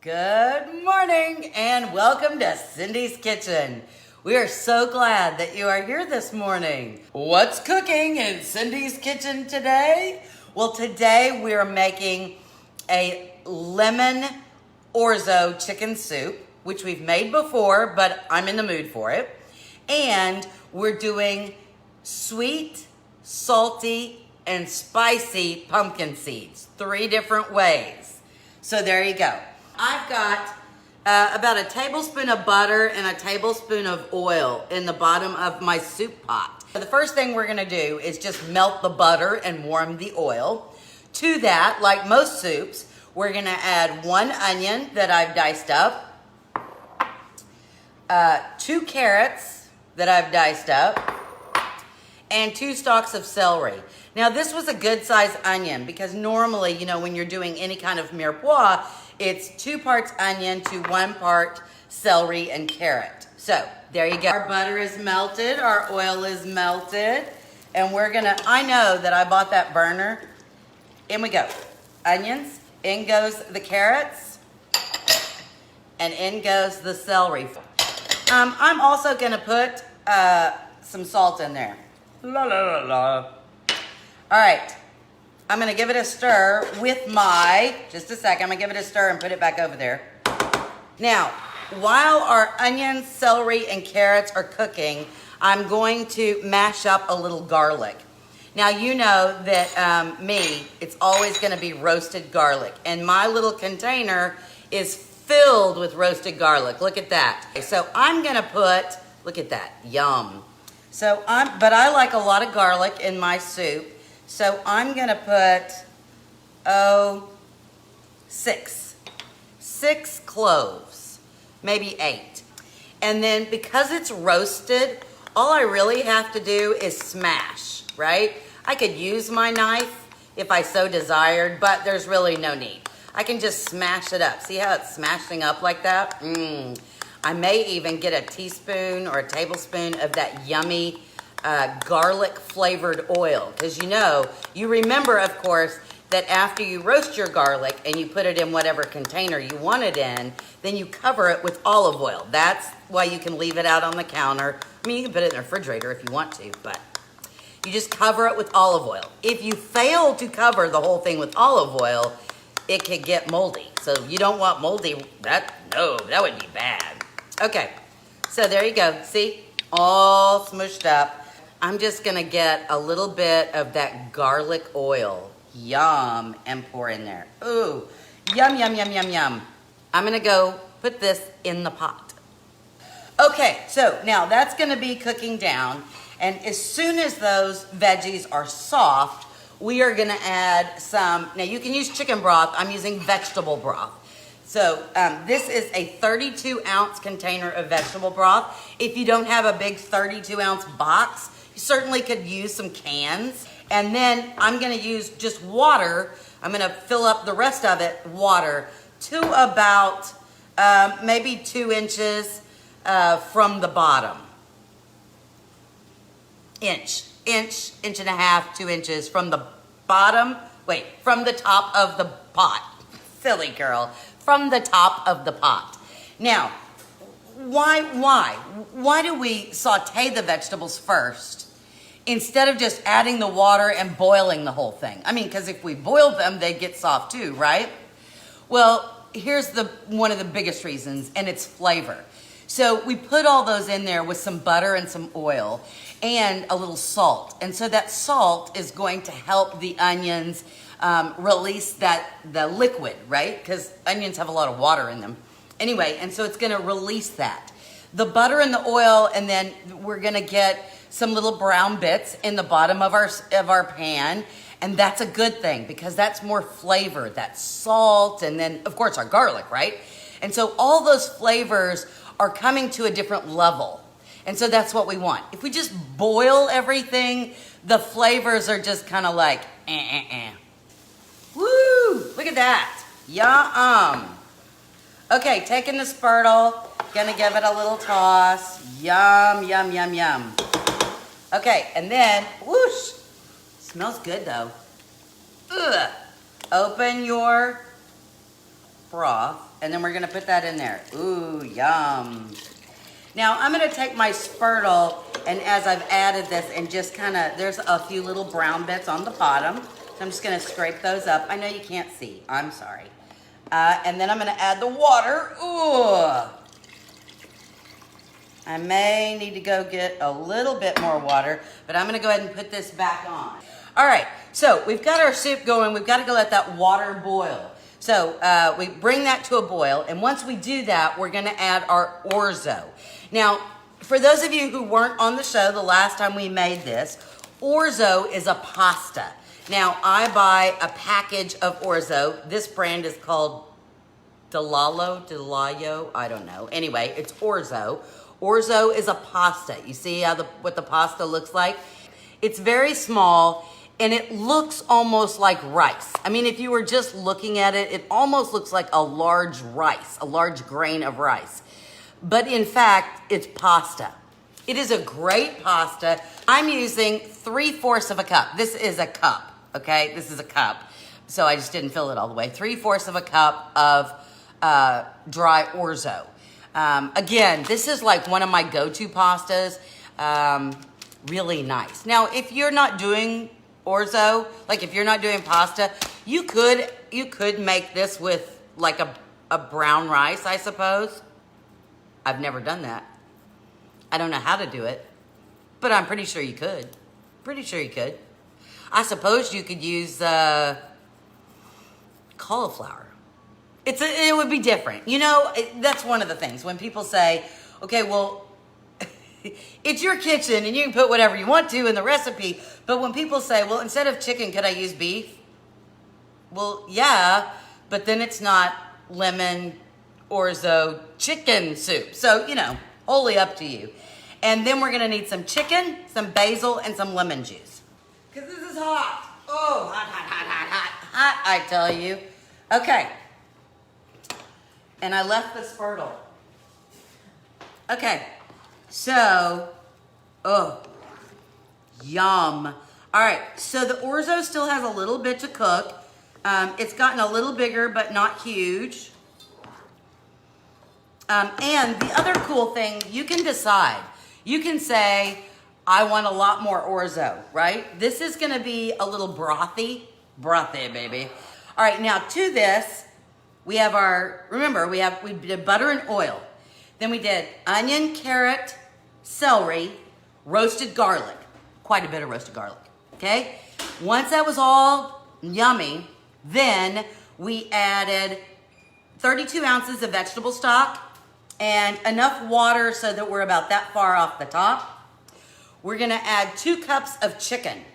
Good morning and welcome to Cindy's Kitchen. We are so glad that you are here this morning. What's cooking in Cindy's Kitchen today? Well, today we're making a lemon orzo chicken soup, which we've made before, but I'm in the mood for it. And we're doing sweet, salty, and spicy pumpkin seeds, 3 different ways. So there you go. I've got about a tablespoon of butter and a tablespoon of oil in the bottom of my soup pot. So the first thing we're gonna do is just melt the butter and warm the oil. To that, like most soups, we're gonna add 1 onion that I've diced up, 2 carrots that I've diced up, and 2 stalks of celery. Now this was a good size onion because normally, when you're doing any kind of mirepoix, it's 2 parts onion to 1 part celery and carrot. So there you go. Our butter is melted, our oil is melted, and I know that I bought that burner. In we go. Onions, in goes the carrots, and in goes the celery. I'm also gonna put some salt in there. La la la la. All right, I'm gonna give it a stir with just a second, I'm gonna give it a stir and put it back over there. Now, while our onions, celery, and carrots are cooking, I'm going to mash up a little garlic. Now, you know that it's always gonna be roasted garlic, and my little container is filled with roasted garlic. Look at that. So I'm gonna look at that, yum. But I like a lot of garlic in my soup. So I'm gonna put, 6 cloves, maybe 8. And then because it's roasted, all I really have to do is smash, right? I could use my knife if I so desired, but there's really no need. I can just smash it up. See how it's smashing up like that? I may even get a teaspoon or a tablespoon of that yummy garlic flavored oil, because you remember, of course, that after you roast your garlic and you put it in whatever container you want it in, then you cover it with olive oil. That's why you can leave it out on the counter. I mean, you can put it in the refrigerator if you want to, but you just cover it with olive oil. If you fail to cover the whole thing with olive oil, it could get moldy. So you don't want moldy, that would be bad. Okay, so there you go. See, all smushed up. I'm just gonna get a little bit of that garlic oil, yum, and pour in there. Ooh, yum, yum, yum, yum, yum. I'm gonna go put this in the pot. Okay, so now that's gonna be cooking down, and as soon as those veggies are soft, we are gonna add now you can use chicken broth, I'm using vegetable broth. So this is a 32-ounce container of vegetable broth. If you don't have a big 32-ounce box, you certainly could use some cans. And then I'm gonna use just water. I'm gonna fill up the rest of it water to about maybe 2 inches from the bottom. Inch and a half, 2 inches from the bottom. From the top of the pot. Silly girl. From the top of the pot. Now, why do we saute the vegetables first instead of just adding the water and boiling the whole thing? I mean, because if we boiled them, they'd get soft too, right? Well, here's one of the biggest reasons, and it's flavor. So we put all those in there with some butter and some oil and a little salt. And so that salt is going to help the onions release the liquid, right? Because onions have a lot of water in them. Anyway, and so it's gonna release that. The butter and the oil, and then we're gonna get some little brown bits in the bottom of our pan, and that's a good thing because that's more flavor, that's salt, and then of course our garlic, right? And so all those flavors are coming to a different level. And so that's what we want. If we just boil everything, the flavors are just kind of like, Woo! Look at that. Yum. Okay, taking the spurtle, gonna give it a little toss. Yum, yum, yum, yum. Okay, and then, whoosh. Smells good though. Ugh. Open your broth, and then we're gonna put that in there. Ooh, yum. Now I'm gonna take my spurtle, and as I've added this, and just kinda, there's a few little brown bits on the bottom, so I'm just gonna scrape those up. I know you can't see, I'm sorry. And then I'm gonna add the water. Ooh. I may need to go get a little bit more water, but I'm gonna go ahead and put this back on. All right, so we've got our soup going. We've got to go let that water boil. So we bring that to a boil, and once we do that, we're gonna add our orzo. Now, for those of you who weren't on the show the last time we made this, orzo is a pasta. Now, I buy a package of orzo. This brand is called Delayo, I don't know. Anyway, it's orzo. Orzo is a pasta. You see how what the pasta looks like? It's very small, and it looks almost like rice. I mean, if you were just looking at it, it almost looks like a large rice, a large grain of rice. But in fact, it's pasta. It is a great pasta. I'm using 3/4 of a cup. This is a cup, okay? This is a cup. So I just didn't fill it all the way. 3/4 of a cup of dry orzo. Again, this is like one of my go-to pastas. Really nice. Now, if you're not doing orzo, like if you're not doing pasta, you could make this with like a brown rice, I suppose. I've never done that. I don't know how to do it, but I'm pretty sure you could. Pretty sure you could. I suppose you could use cauliflower. It would be different. You know, that's one of the things. When people say, okay, well, it's your kitchen and you can put whatever you want to in the recipe. But when people say, well, instead of chicken, could I use beef? Well, yeah, but then it's not lemon orzo chicken soup. So, you know, wholly up to you. And then we're going to need some chicken, some basil, and some lemon juice. Because this is hot. Oh, hot, hot, hot, hot, hot, hot, I tell you. Okay. And I left the spurtle. Okay. So, oh, yum. All right, so the orzo still has a little bit to cook. It's gotten a little bigger, but not huge. And the other cool thing, you can decide. You can say, I want a lot more orzo, right? This is gonna be a little brothy, baby. All right, now to this, we have our, remember, we did butter and oil. Then we did onion, carrot, celery, roasted garlic. Quite a bit of roasted garlic, okay? Once that was all yummy, then we added 32 ounces of vegetable stock and enough water so that we're about that far off the top. We're gonna add 2 cups of chicken.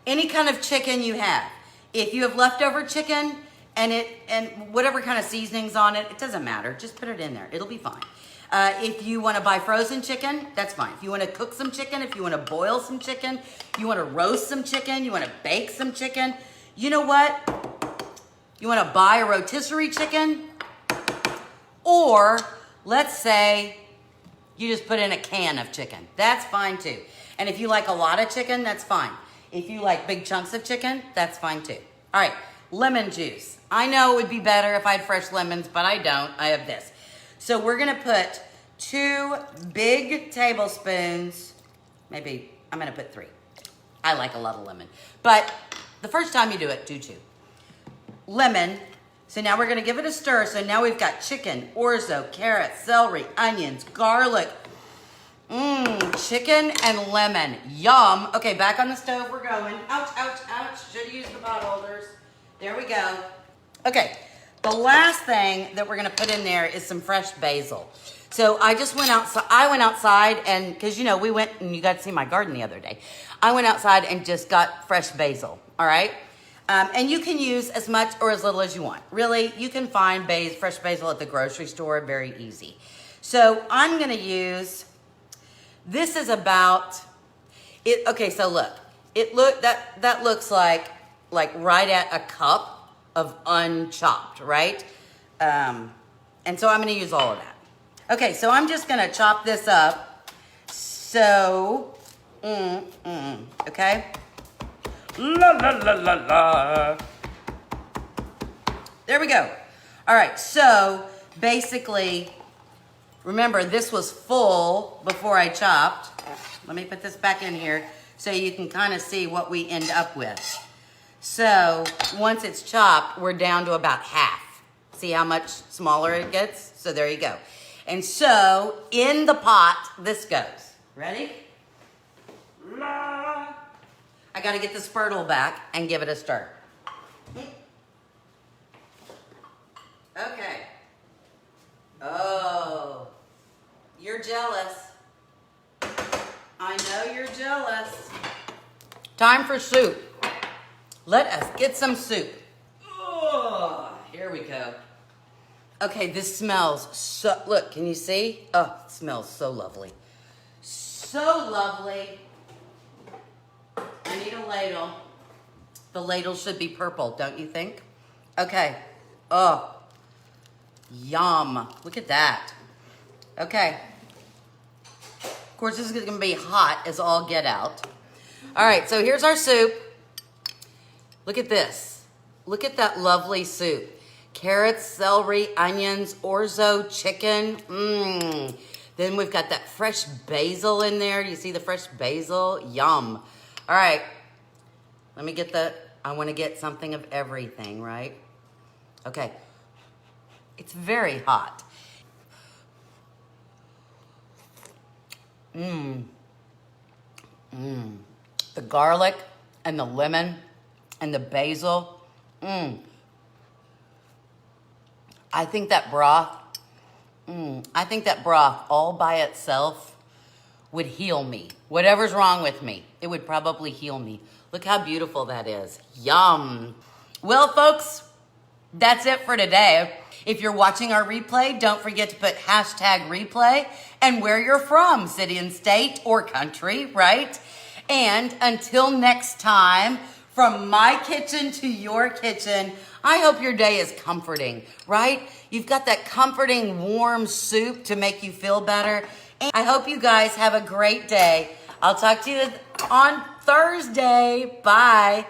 Any kind of chicken you have. If you have leftover chicken, and whatever kind of seasonings on it, it doesn't matter. Just put it in there. It'll be fine. If you want to buy frozen chicken, that's fine. If you want to cook some chicken, if you want to boil some chicken, you want to roast some chicken, you want to bake some chicken, you know what? You want to buy a rotisserie chicken, or let's say you just put in a can of chicken. That's fine too. And if you like a lot of chicken, that's fine. If you like big chunks of chicken, that's fine too. All right. Lemon juice. I know it would be better if I had fresh lemons, but I don't. I have this. So we're going to put 2 big tablespoons. Maybe I'm going to put 3. I like a lot of lemon. But the first time you do it, do 2. Lemon. So now we're going to give it a stir. So now we've got chicken, orzo, carrots, celery, onions, garlic. Chicken and lemon. Yum. Okay, back on the stove we're going. Ouch, ouch, ouch. Should have used the pot holders. There we go. Okay, the last thing that we're gonna put in there is some fresh basil. So I just went outside. I went outside and, because you know, we went and you got to see my garden the other day. I went outside and just got fresh basil, all right? And you can use as much or as little as you want. Really, you can find fresh basil at the grocery store, very easy. So I'm gonna use, this is about, okay, so look, that looks like right at a cup of unchopped, right? And so I'm gonna use all of that. Okay, so I'm just gonna chop this up. So, okay? La la la la la. There we go. All right, so basically, remember this was full before I chopped. Let me put this back in here so you can kind of see what we end up with. So once it's chopped, we're down to about half. See how much smaller it gets? So there you go. And so in the pot, this goes. Ready? I gotta get the spurtle back and give it a stir. Okay. Oh, you're jealous. I know you're jealous. Time for soup. Let us get some soup. Oh, here we go. Okay, this smells so, look, can you see? Oh, it smells so lovely. So lovely. I need a ladle. The ladle should be purple, don't you think? Okay. Oh, yum. Look at that. Okay. Of course, this is gonna be hot as all get out. All right, so here's our soup. Look at this. Look at that lovely soup. Carrots, celery, onions, orzo, chicken. Then we've got that fresh basil in there. Do you see the fresh basil? Yum. All right, let me get I want to get something of everything, right? Okay, it's very hot. The garlic and the lemon and the basil. I think that broth all by itself would heal me. Whatever's wrong with me, it would probably heal me. Look how beautiful that is. Yum. Well, folks, that's it for today. If you're watching our replay, don't forget to put #replay and where you're from, city and state or country, right? And until next time, from my kitchen to your kitchen, I hope your day is comforting, right? You've got that comforting, warm soup to make you feel better. And I hope you guys have a great day. I'll talk to you on Thursday. Bye.